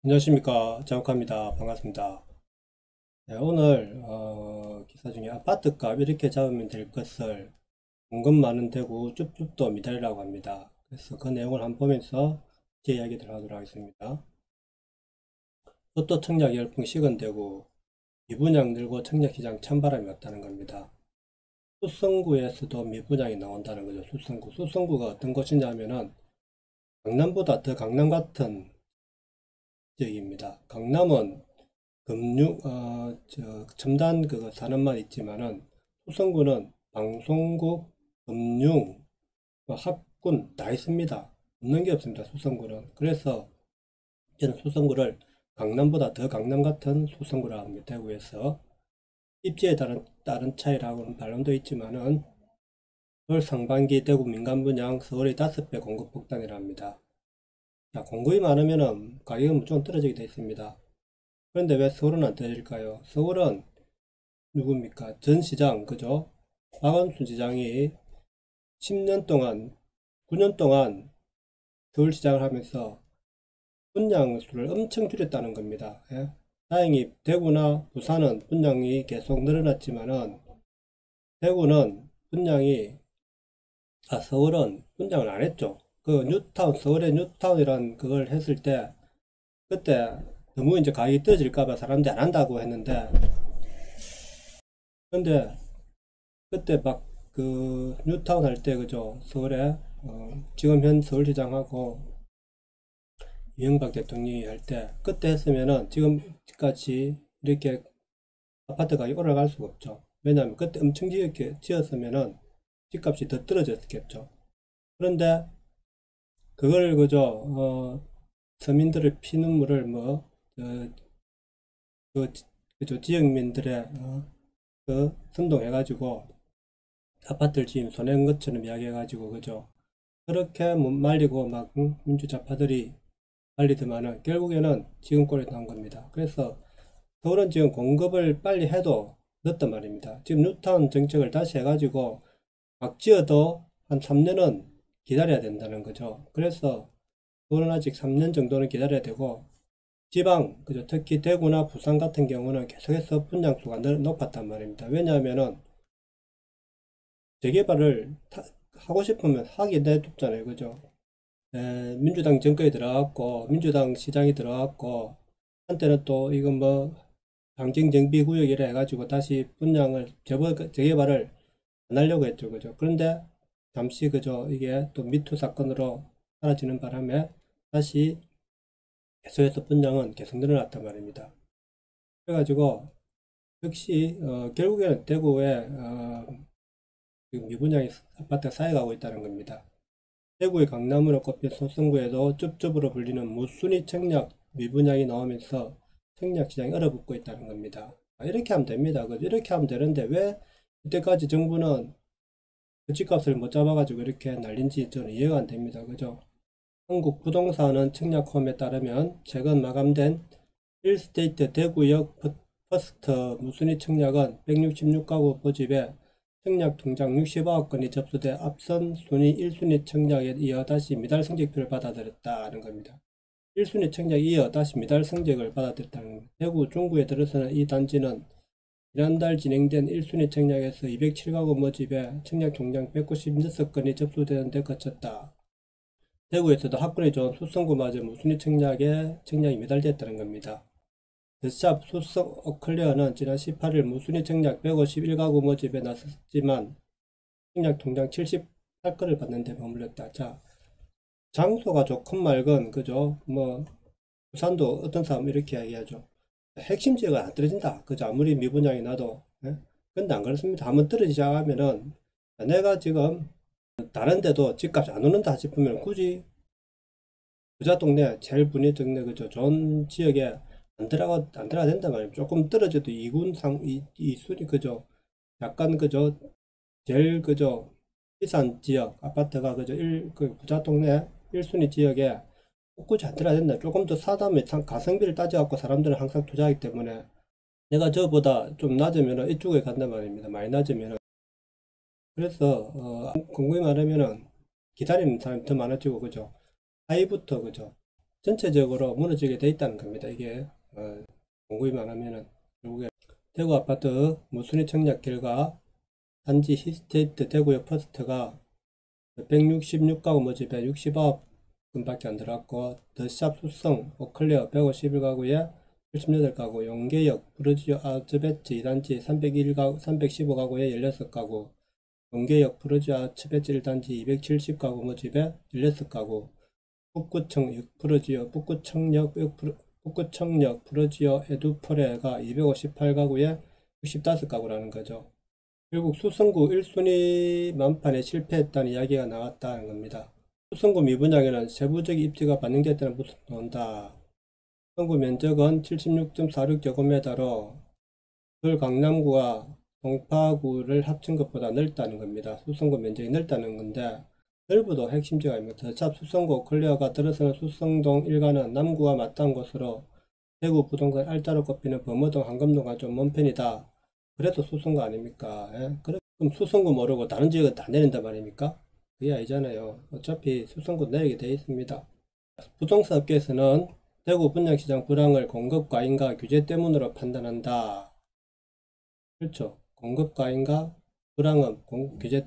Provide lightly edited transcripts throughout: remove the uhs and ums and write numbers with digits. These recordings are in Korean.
안녕하십니까, 자욱합니다. 반갑습니다. 네, 오늘 기사 중에 아파트값 이렇게 잡으면 될 것을 공급 많은 대구 쭈쭈도 미달이라고 합니다. 그래서 그 내용을 한번 보면서 제 이야기를 하도록 하겠습니다. 로또 청약 열풍 식은 대구, 미분양 늘고 청약시장 찬바람이 왔다는 겁니다. 수성구에서도 미분양이 나온다는 거죠. 수성구가 어떤 곳이냐면은 강남보다 더 강남 같은 지역입니다. 강남은 첨단 그거 산업만 있지만은 수성구는 방송국, 금융, 학군 다 있습니다. 없는 게 없습니다. 수성구는. 그래서 저는 수성구를 강남보다 더 강남 같은 수성구라 합니다. 대구에서 입지에 따른 차이라고는 반론도 있지만은 올 상반기 대구 민간 분양 서울의 5배 공급 폭탄이라 합니다. 자, 공급이 많으면은 가격은 무조건 떨어지게 되어 있습니다. 그런데 왜 서울은 안 떨어질까요? 서울은 누굽니까? 전 시장, 그죠? 박원순 시장이 10년 동안, 9년 동안 서울시장을 하면서 분양 수를 엄청 줄였다는 겁니다. 예? 다행히 대구나 부산은 분양이 계속 늘어났지만은 대구는 서울은 분양을 안 했죠. 그 서울의 뉴타운이란 그걸 했을 때 그때 너무 이제 가격이 떨어질까봐 사람들이 안 한다고 했는데, 근데 그때 막 그 뉴타운 할 때 그죠, 서울에 지금 현 서울시장하고 이명박 대통령이 할 때 그때 했으면은 지금까지 이렇게 아파트 가격이 올라갈 수가 없죠. 왜냐하면 그때 엄청 지었으면은 집값이 더 떨어졌겠죠. 그런데 그걸 그죠, 서민들의 피눈물을 그죠, 지역민들의 선동해가지고 아파트를 지금 손해인 것처럼 이야기해가지고 그죠, 그렇게 못 말리고 막 민주좌파들이 말리더만은 결국에는 지금 꼴이 나온 겁니다. 그래서 서울은 지금 공급을 빨리 해도 늦단 말입니다. 지금 뉴타운 정책을 다시 해가지고 막 지어도 한 3년은 기다려야 된다는 거죠. 그래서 서울은 아직 3년 정도는 기다려야 되고, 지방, 그죠, 특히 대구나 부산 같은 경우는 계속해서 분양수가 높았단 말입니다. 왜냐하면은 재개발을 하고 싶으면 하게 내뒀잖아요. 그죠? 민주당 정권이 들어갔고, 민주당 시장이 들어갔고, 한때는 또 이건 방정정비구역이라 해가지고 다시 재개발을 안 하려고 했죠. 그죠? 그런데 잠시 그죠, 이게 또 미투 사건으로 사라지는 바람에 다시 계속해서 분양은 계속 늘어났단 말입니다. 그래가지고 역시 결국에는 대구에 지금 미분양이 아파트가 쌓여가고 있다는 겁니다. 대구의 강남으로 꼽힌 소성구에도 쭈쭈으로 불리는 무순위 청약 미분양이 나오면서 청약 시장이 얼어붙고 있다는 겁니다. 이렇게 하면 됩니다. 이렇게 하면 되는데 왜 이때까지 정부는 그 집값을 못 잡아가지고 이렇게 날린지 저는 이해가 안 됩니다. 그죠? 한국 부동산은 청약홈에 따르면 최근 마감된 1스테이트 대구역 퍼스트 무순위 청약은 166가구 모집에 청약 통장 60억 건이 접수돼 앞선 순위 1순위 청약에 이어 다시 미달 성적표를 받아들였다는 겁니다. 1순위 청약에 이어 다시 미달 성적을 받아들였다는 겁니다. 대구 중구에 들어서는 이 단지는 지난달 진행된 1순위 청약에서 207가구 모집에 청약 통장 196건이 접수되는 데 거쳤다. 대구에서도 학군이 좋은 수성구마저 무순위 청약이 미달됐다는 겁니다. 더샵 수성 어클레어는 지난 18일 무순위 청약 151가구 모집에 나섰지만 청약 통장 78건을 받는데 머물렀다. 자, 장소가 좋건 말건 그죠? 부산도 어떤 사람 이렇게 이야기하죠. 핵심 지역은 안 떨어진다. 그죠? 아무리 미분양이 나도. 예? 근데 안 그렇습니다. 한번 떨어지기 시작하면은 내가 지금 다른 데도 집값이 안 오른다 싶으면 굳이 부자 동네, 제일 분위 동네, 그죠? 좋은 지역에 안 들어가 된단 말이에요. 조금 떨어져도 2군 이순위, 그죠? 약간, 그죠? 제일, 그죠? 비싼 지역, 아파트가, 그죠? 그 부자 동네 1순위 지역에 굳이 안 들어야 된다. 조금 더 사다면 가성비를 따져갖고 사람들은 항상 투자하기 때문에 내가 저보다 좀 낮으면 이쪽에 간단 말입니다. 많이 낮으면. 그래서, 공급이 많으면은 기다리는 사람이 더 많아지고, 그죠? 하이부터, 그죠? 전체적으로 무너지게 돼 있다는 겁니다. 이게 공급이만 하면은 결국에 대구 아파트 무순위 청약 결과 단지 히스테이트 대구역 퍼스트가 166가구 모집에 69건밖에 안 들어갔고 더샵 수성 오클레어 151가구에 78가구 용계역 프루지오 아츠베츠 2단지 301가구 315가구에 16가구 용계역 프루지오 아츠베츠 1단지 270가구 모집에 16가구 북구청역 프루지오 북구청역 프루지오 에두포레가 258가구에 65가구라는 거죠. 결국 수성구 1순위 만판에 실패했다는 이야기가 나왔다는 겁니다. 수성구 미분양에는 세부적 입지가 반영됐다는 모습 나온다. 수성구 면적은 76.46제곱미터로 서울 강남구와 동파구를 합친 것보다 넓다는 겁니다. 수성구 면적이 넓다는 건데 넓어도 핵심지가 아닙니다. 더샵 수성구 클리어가 들어서는 수성동 일가는 남구와 맞닿은 곳으로 대구 부동산 알짜로 꼽히는 범어동 한금동과 좀 먼 편이다. 그래도 수성구 아닙니까? 예? 그럼 수성구 모르고 다른 지역은 다 내린단 말입니까? 그게 아니잖아요. 어차피 수성구 내리게 되어 있습니다. 부동산 업계에서는 대구 분양시장 불황을 공급 과잉과 규제 때문으로 판단한다. 그렇죠. 공급 과잉과 불황은 규제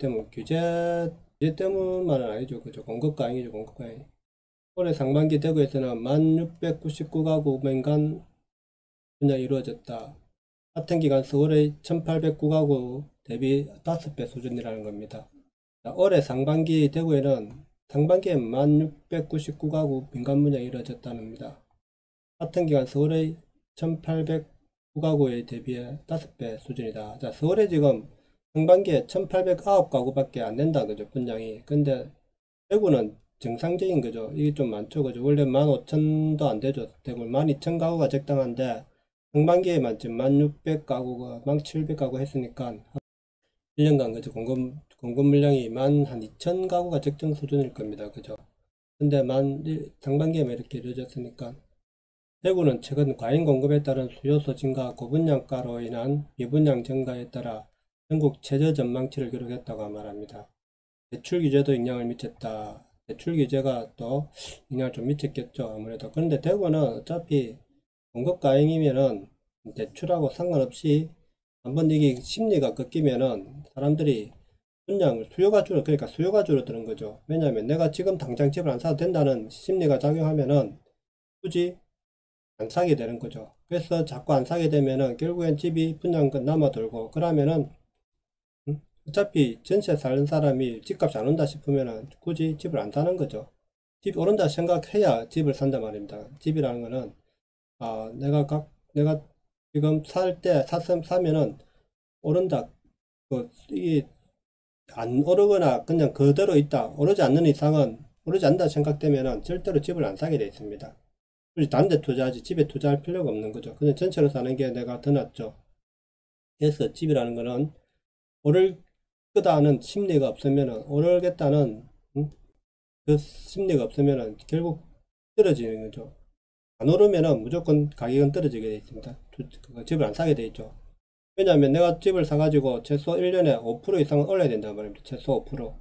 때문만은 아니죠. 그죠. 공급 과잉이죠. 공급 과잉. 올해 상반기 대구에서는 1699가구 매간 분양이 이루어졌다. 같은 기간 서울의 1809가구 대비 5배 수준이라는 겁니다. 올해 상반기 대구에는 상반기에 1699가구 민간 분양이 이루어졌다는 겁니다. 같은 기간 서울의 1809가구에 대비해 5배 수준이다. 자, 서울에 지금 상반기에 1809가구밖에 안 된다는 거죠. 분양이. 근데 대구는 정상적인 거죠. 이게 좀 많죠. 그죠. 원래 15,000도 안 되죠. 대구 12,000가구가 적당한데 상반기에만 지금 1600가구가 1700가구 했으니까 1년간 그죠. 공급 물량이 한 2000가구가 적정 수준일 겁니다. 그죠. 근데 상반기에만 이렇게 이루어졌으니까 대구는 최근 과잉 공급에 따른 수요소 증가 고분양가로 인한 미분양 증가에 따라 전국 최저 전망치를 기록했다고 말합니다. 대출 규제도 영향을 미쳤다. 대출 규제가 또 영향을 좀 미쳤겠죠. 아무래도. 그런데 대구는 어차피 공급 과잉이면은 대출하고 상관없이 한번 이게 심리가 꺾이면은 사람들이 분양을 그러니까 수요가 줄어드는 거죠. 왜냐하면 내가 지금 당장 집을 안 사도 된다는 심리가 작용하면은 굳이 안 사게 되는 거죠. 그래서 자꾸 안 사게 되면은 결국엔 집이 분양금 남아돌고 그러면은 어차피 전세 사는 사람이 집값이 안 온다 싶으면은 굳이 집을 안 사는 거죠. 집이 오른다 생각해야 집을 산단 말입니다. 집이라는 거는 내가 지금 사면은 오른다. 이게 안 오르거나 그냥 그대로 있다. 오르지 않는 이상은 오르지 않는다 생각되면은 절대로 집을 안 사게 돼 있습니다. 다른 데 투자하지 집에 투자할 필요가 없는 거죠. 그냥 전체로 사는 게 내가 더 낫죠. 그래서 집이라는 거는 오를 거다는 심리가 없으면은 오르겠다는 그 심리가 없으면은 결국 떨어지는 거죠. 안 오르면은 무조건 가격은 떨어지게 되어 있습니다. 집을 안 사게 되어 있죠. 왜냐하면 내가 집을 사가지고 최소 1년에 5% 이상은 올려야 된단 말입니다. 최소 5%.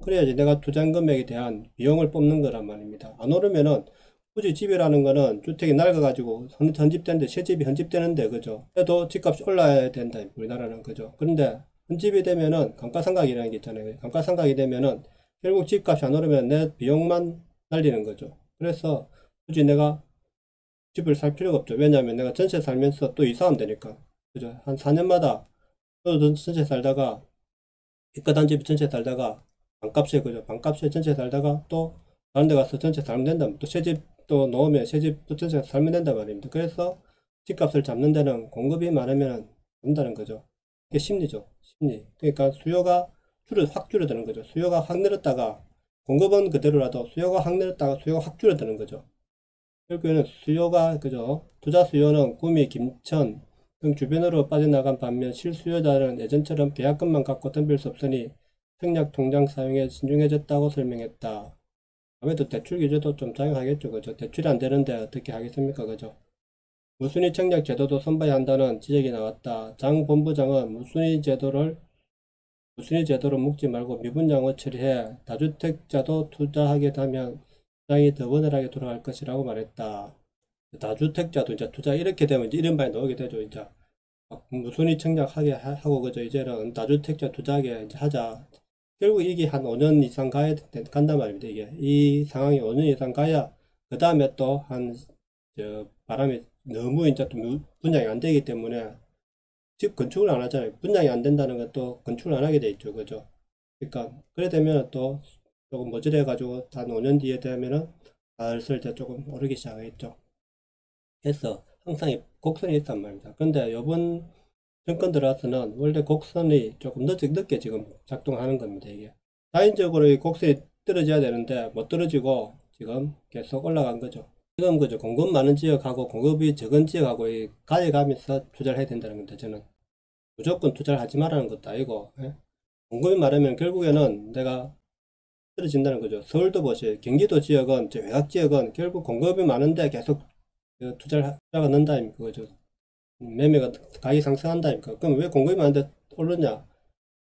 그래야지 내가 투자 금액에 대한 비용을 뽑는 거란 말입니다. 안 오르면은 굳이 집이라는 거는 주택이 낡아가지고 헌집되는데 새집이 헌집되는데 그죠. 그래도 집값이 올라야 된다 우리나라는 그죠. 그런데 헌집이 되면은 감가상각이라는 게 있잖아요. 감가상각이 되면은 결국 집값이 안 오르면 내 비용만 날리는 거죠. 그래서 굳이 내가 집을 살 필요가 없죠. 왜냐하면 내가 전세 살면서 또 이사하면 되니까 그죠. 한 4년마다 또 전세 살다가 입가단 집 전세 살다가 반값에 그죠. 반값에 전세 살다가 또 다른 데 가서 전세 살면 된다. 또 새집 또 놓으면 새집 또 전세 살면 된단 말입니다. 그래서 집값을 잡는 데는 공급이 많으면 된다는 거죠. 이게 심리죠. 심리. 그러니까 수요가 확 줄어드는 거죠. 수요가 확 늘었다가 공급은 그대로라도 수요가 확 늘었다가 수요가 확 줄어드는 거죠. 결국에는 수요가 그죠. 투자 수요는 구미, 김천 등 주변으로 빠져나간 반면 실수요자는 예전처럼 계약금만 갖고 덤빌 수 없으니 청약 통장 사용에 신중해졌다고 설명했다. 아무래도 대출 규제도 좀 작용하겠죠. 그죠. 대출이 안 되는데 어떻게 하겠습니까. 그죠. 무순위 청약 제도도 선봐야 한다는 지적이 나왔다. 장 본부장은 무순위 제도로 묶지 말고 미분양을 처리해 다주택자도 투자하게 되면 시장이 더 원활하게 돌아갈 것이라고 말했다. 다주택자도 이제 투자 이렇게 되면 이제 이런 말이 나오게 되죠. 이제 무순위 청약하게 하고 그죠. 이제는 다주택자 투자하게 이제 하자. 결국 이게 한 5년 이상 간단 말입니다. 이게 이 상황이 5년 이상 가야 그 다음에 또 한 바람이 너무 이제 또 분양이 안 되기 때문에 집 건축을 안 하잖아요. 분양이 안 된다는 것도 건축을 안 하게 돼 있죠. 그죠? 그러니까 그래 되면 또 조금 모질해 가지고 한 5년 뒤에 되면은 슬슬 이제 조금 오르기 시작하겠죠. 그래서 항상 이 곡선이 있단 말입니다. 근데 이번 정권 들어와서는 원래 곡선이 조금 늦게 지금 작동하는 겁니다. 이게 라인적으로 이 곡선이 떨어져야 되는데 못 떨어지고 지금 계속 올라간 거죠. 지금 그죠. 공급 많은 지역하고 공급이 적은 지역하고 이 가해가면서 투자를 해야 된다는 겁니다. 저는 무조건 투자를 하지 말라는 것도 아니고, 예? 공급이 많으면 결국에는 내가 떨어진다는 거죠. 서울도 보세요. 경기도 지역은 외곽 지역은 결국 공급이 많은데 계속 투자가 는다니까 그죠. 매매가 가격이 상승한다니까. 그럼 왜 공급이 많은데 오르냐?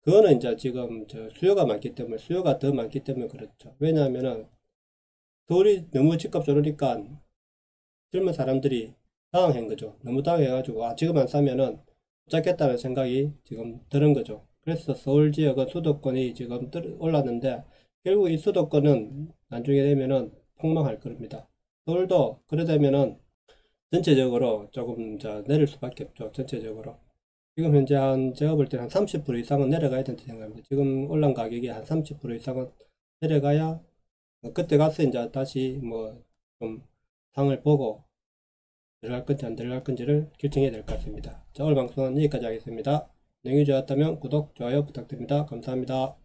그거는 이제 지금 수요가 많기 때문에, 수요가 더 많기 때문에 그렇죠. 왜냐하면은 서울이 너무 집값 오르니까 젊은 사람들이 당황한 거죠. 너무 당황해가지고 지금 안 사면은 못 잡겠다는 생각이 지금 드는 거죠. 그래서 서울 지역은 수도권이 지금 올랐는데 결국 이 수도권은 나중에 되면은 폭망할 겁니다. 서울도 그래 되면은 전체적으로 조금 내릴 수밖에 없죠. 전체적으로. 지금 현재 제가 볼 때 한 30% 이상은 내려가야 된다 생각합니다. 지금 올란 가격이 한 30% 이상은 내려가야 그때 가서 이제 다시 뭐 좀 상을 보고 들어갈 건지 안 들어갈 건지를 결정해야 될 것 같습니다. 자, 오늘 방송은 여기까지 하겠습니다. 내용이 좋았다면 구독, 좋아요 부탁드립니다. 감사합니다.